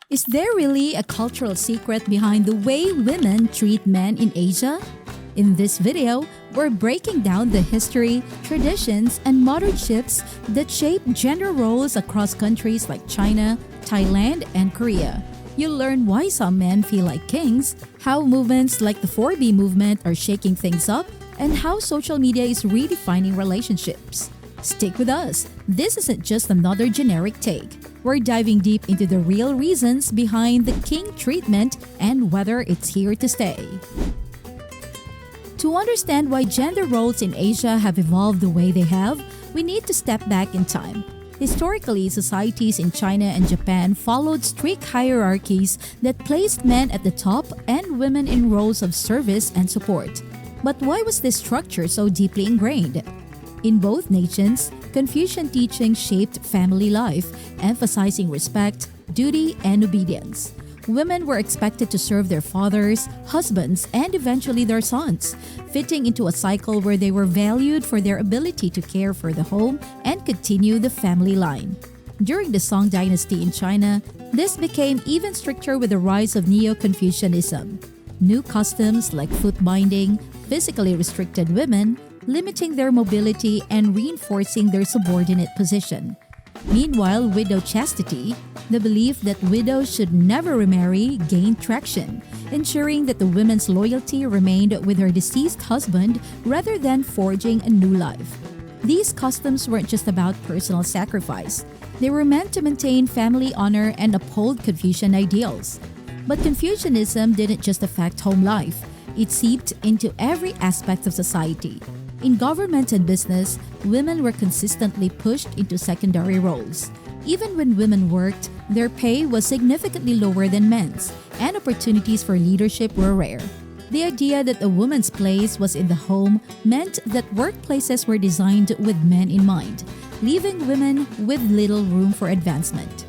Is there really a cultural secret behind the way women treat men in Asia? In this video, we're breaking down the history, traditions, and modern shifts that shape gender roles across countries like China, Thailand, and Korea. You'll learn why some men feel like kings, how movements like the 4B movement are shaking things up, and how social media is redefining relationships. Stick with us. This isn't just another generic take. We're diving deep into the real reasons behind the king treatment and whether it's here to stay. To understand why gender roles in Asia have evolved the way they have, we need to step back in time. Historically, societies in China and Japan followed strict hierarchies that placed men at the top and women in roles of service and support. But why was this structure so deeply ingrained? In both nations, Confucian teachings shaped family life, emphasizing respect, duty, and obedience. Women were expected to serve their fathers, husbands, and eventually their sons, fitting into a cycle where they were valued for their ability to care for the home and continue the family line. During the Song Dynasty in China, this became even stricter with the rise of Neo-Confucianism. New customs like foot binding physically restricted women, limiting their mobility and reinforcing their subordinate position. Meanwhile, widow chastity, the belief that widows should never remarry, gained traction, ensuring that the woman's loyalty remained with her deceased husband rather than forging a new life. These customs weren't just about personal sacrifice. They were meant to maintain family honor and uphold Confucian ideals. But Confucianism didn't just affect home life. It seeped into every aspect of society. In government and business, women were consistently pushed into secondary roles. Even when women worked, their pay was significantly lower than men's, and opportunities for leadership were rare. The idea that a woman's place was in the home meant that workplaces were designed with men in mind, leaving women with little room for advancement.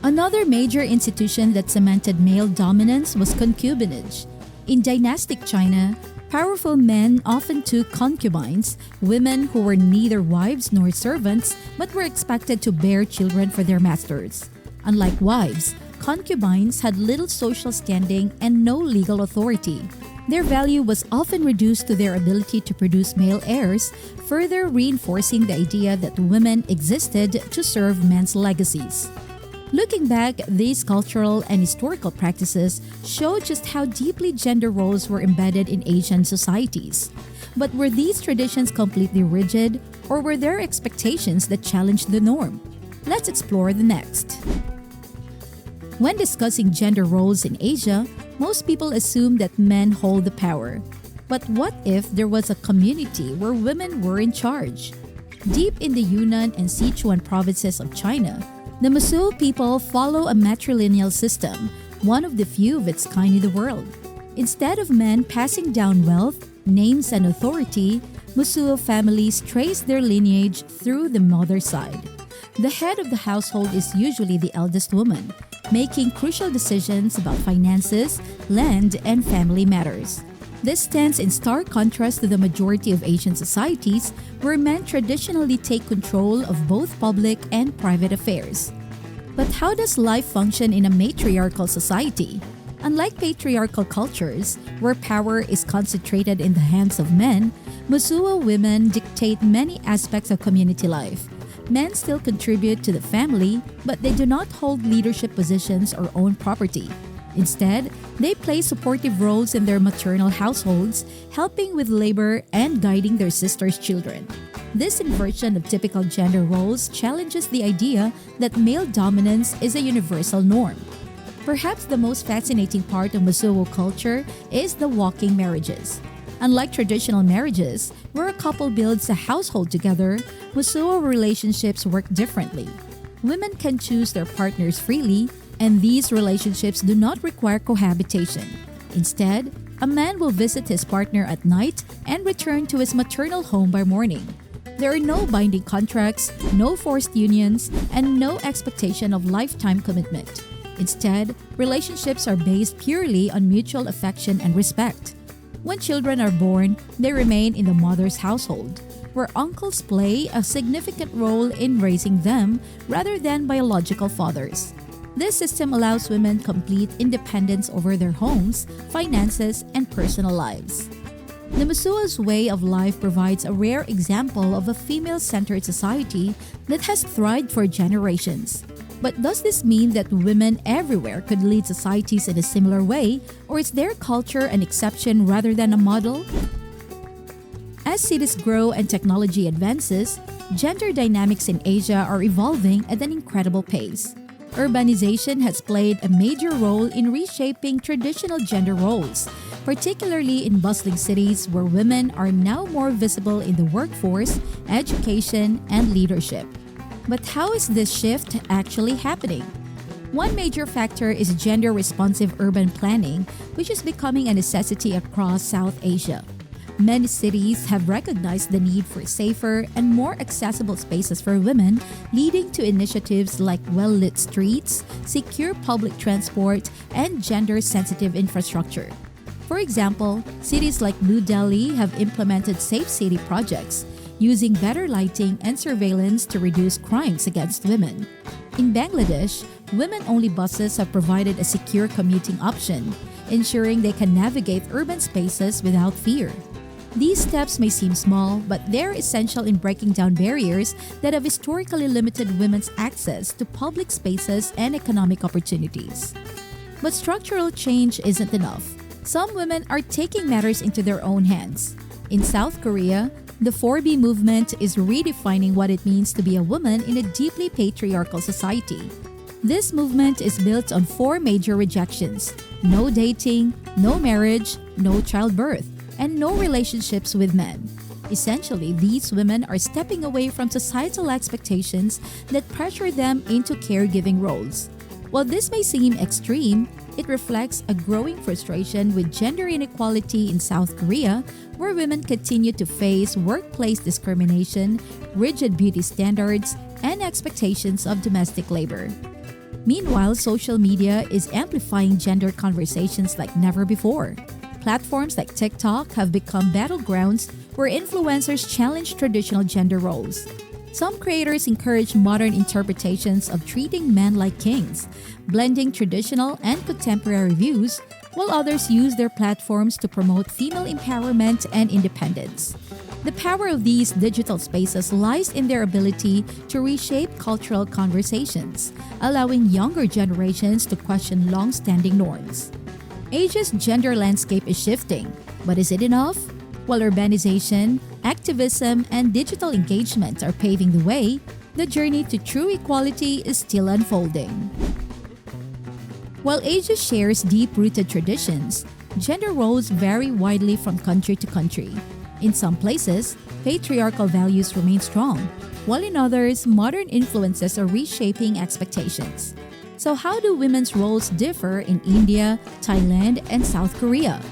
Another major institution that cemented male dominance was concubinage. In dynastic China, powerful men often took concubines, women who were neither wives nor servants but were expected to bear children for their masters. Unlike wives, concubines had little social standing and no legal authority. Their value was often reduced to their ability to produce male heirs, further reinforcing the idea that women existed to serve men's legacies. Looking back, these cultural and historical practices show just how deeply gender roles were embedded in Asian societies. But were these traditions completely rigid, or were there expectations that challenged the norm? Let's explore the next. When discussing gender roles in Asia, most people assume that men hold the power. But what if there was a community where women were in charge? Deep in the Yunnan and Sichuan provinces of China, the Mosuo people follow a matrilineal system, one of the few of its kind in the world. Instead of men passing down wealth, names, and authority, Mosuo families trace their lineage through the mother's side. The head of the household is usually the eldest woman, making crucial decisions about finances, land, and family matters. This stands in stark contrast to the majority of Asian societies where men traditionally take control of both public and private affairs. But how does life function in a matriarchal society? Unlike patriarchal cultures, where power is concentrated in the hands of men, Mosuo women dictate many aspects of community life. Men still contribute to the family, but they do not hold leadership positions or own property. Instead, they play supportive roles in their maternal households, helping with labor and guiding their sisters' children. This inversion of typical gender roles challenges the idea that male dominance is a universal norm. Perhaps the most fascinating part of Mosuo culture is the walking marriages. Unlike traditional marriages, where a couple builds a household together, Mosuo relationships work differently. Women can choose their partners freely, and these relationships do not require cohabitation. Instead, a man will visit his partner at night and return to his maternal home by morning. There are no binding contracts, no forced unions, and no expectation of lifetime commitment. Instead, relationships are based purely on mutual affection and respect. When children are born, they remain in the mother's household, where uncles play a significant role in raising them rather than biological fathers. This system allows women complete independence over their homes, finances, and personal lives. The Musuo's way of life provides a rare example of a female-centered society that has thrived for generations. But does this mean that women everywhere could lead societies in a similar way, or is their culture an exception rather than a model? As cities grow and technology advances, gender dynamics in Asia are evolving at an incredible pace. Urbanization has played a major role in reshaping traditional gender roles, particularly in bustling cities where women are now more visible in the workforce, education, and leadership. But how is this shift actually happening? One major factor is gender-responsive urban planning, which is becoming a necessity across South Asia. Many cities have recognized the need for safer and more accessible spaces for women, leading to initiatives like well-lit streets, secure public transport, and gender-sensitive infrastructure. For example, cities like New Delhi have implemented safe city projects, using better lighting and surveillance to reduce crimes against women. In Bangladesh, women-only buses have provided a secure commuting option, ensuring they can navigate urban spaces without fear. These steps may seem small, but they're essential in breaking down barriers that have historically limited women's access to public spaces and economic opportunities. But structural change isn't enough. Some women are taking matters into their own hands. In South Korea, the 4B movement is redefining what it means to be a woman in a deeply patriarchal society. This movement is built on 4 major rejections: no dating, no marriage, no childbirth, and no relationships with men. Essentially, these women are stepping away from societal expectations that pressure them into caregiving roles. While this may seem extreme, it reflects a growing frustration with gender inequality in South Korea, where women continue to face workplace discrimination, rigid beauty standards, and expectations of domestic labor. Meanwhile, social media is amplifying gender conversations like never before. Platforms like TikTok have become battlegrounds where influencers challenge traditional gender roles. Some creators encourage modern interpretations of treating men like kings, blending traditional and contemporary views, while others use their platforms to promote female empowerment and independence. The power of these digital spaces lies in their ability to reshape cultural conversations, allowing younger generations to question long-standing norms. Asia's gender landscape is shifting, but is it enough? While urbanization, activism, and digital engagement are paving the way, the journey to true equality is still unfolding. While Asia shares deep-rooted traditions, gender roles vary widely from country to country. In some places, patriarchal values remain strong, while in others, modern influences are reshaping expectations. So how do women's roles differ in India, Thailand, and South Korea?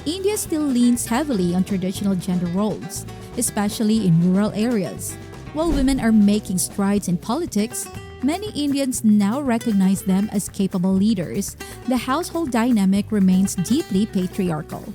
India still leans heavily on traditional gender roles, especially in rural areas. While women are making strides in politics, many Indians now recognize them as capable leaders. The household dynamic remains deeply patriarchal.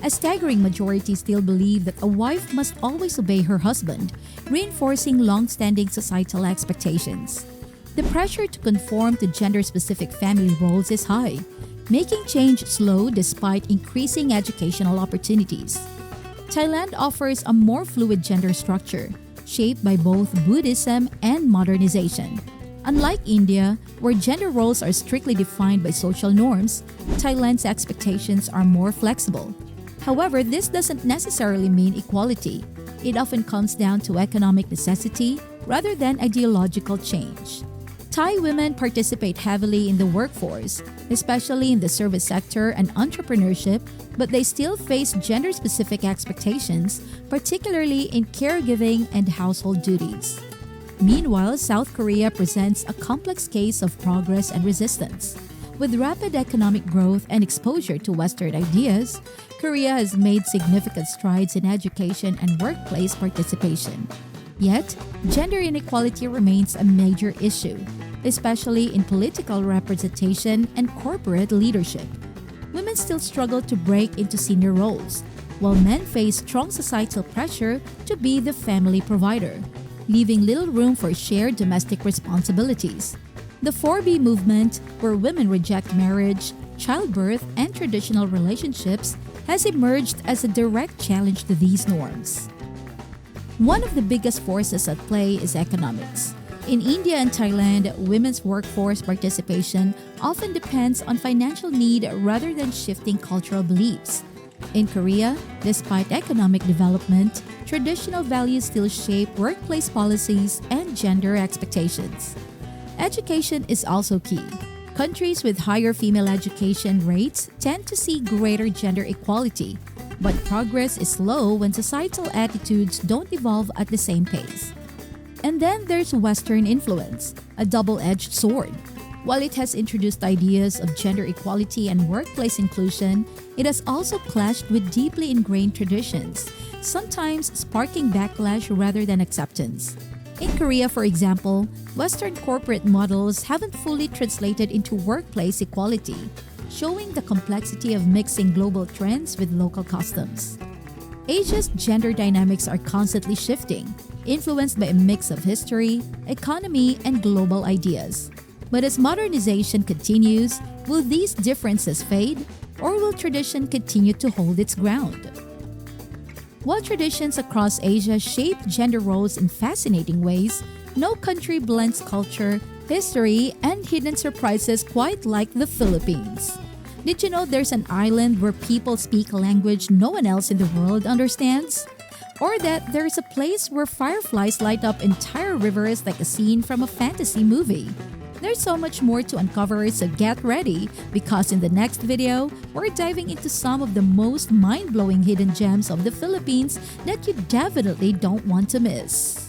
A staggering majority still believe that a wife must always obey her husband, reinforcing long-standing societal expectations. The pressure to conform to gender-specific family roles is high, making change slow despite increasing educational opportunities. Thailand offers a more fluid gender structure, shaped by both Buddhism and modernization. Unlike India, where gender roles are strictly defined by social norms, Thailand's expectations are more flexible. However, this doesn't necessarily mean equality. It often comes down to economic necessity rather than ideological change. Thai women participate heavily in the workforce, especially in the service sector and entrepreneurship, but they still face gender-specific expectations, particularly in caregiving and household duties. Meanwhile, South Korea presents a complex case of progress and resistance. With rapid economic growth and exposure to Western ideas, Korea has made significant strides in education and workplace participation. Yet, gender inequality remains a major issue, especially in political representation and corporate leadership. Women still struggle to break into senior roles, while men face strong societal pressure to be the family provider, leaving little room for shared domestic responsibilities. The 4B movement, where women reject marriage, childbirth, and traditional relationships, has emerged as a direct challenge to these norms. One of the biggest forces at play is economics. In India and Thailand, women's workforce participation often depends on financial need rather than shifting cultural beliefs. In Korea, despite economic development, traditional values still shape workplace policies and gender expectations. Education is also key. Countries with higher female education rates tend to see greater gender equality, but progress is slow when societal attitudes don't evolve at the same pace. And then there's Western influence, a double-edged sword. While it has introduced ideas of gender equality and workplace inclusion, it has also clashed with deeply ingrained traditions, sometimes sparking backlash rather than acceptance. In Korea, for example, Western corporate models haven't fully translated into workplace equality, showing the complexity of mixing global trends with local customs. Asia's gender dynamics are constantly shifting, influenced by a mix of history, economy, and global ideas. But as modernization continues, will these differences fade, or will tradition continue to hold its ground? While traditions across Asia shape gender roles in fascinating ways, no country blends culture, history, and hidden surprises quite like the Philippines. Did you know there's an island where people speak a language no one else in the world understands? Or that there's a place where fireflies light up entire rivers like a scene from a fantasy movie? There's so much more to uncover, so get ready, because in the next video, we're diving into some of the most mind-blowing hidden gems of the Philippines that you definitely don't want to miss.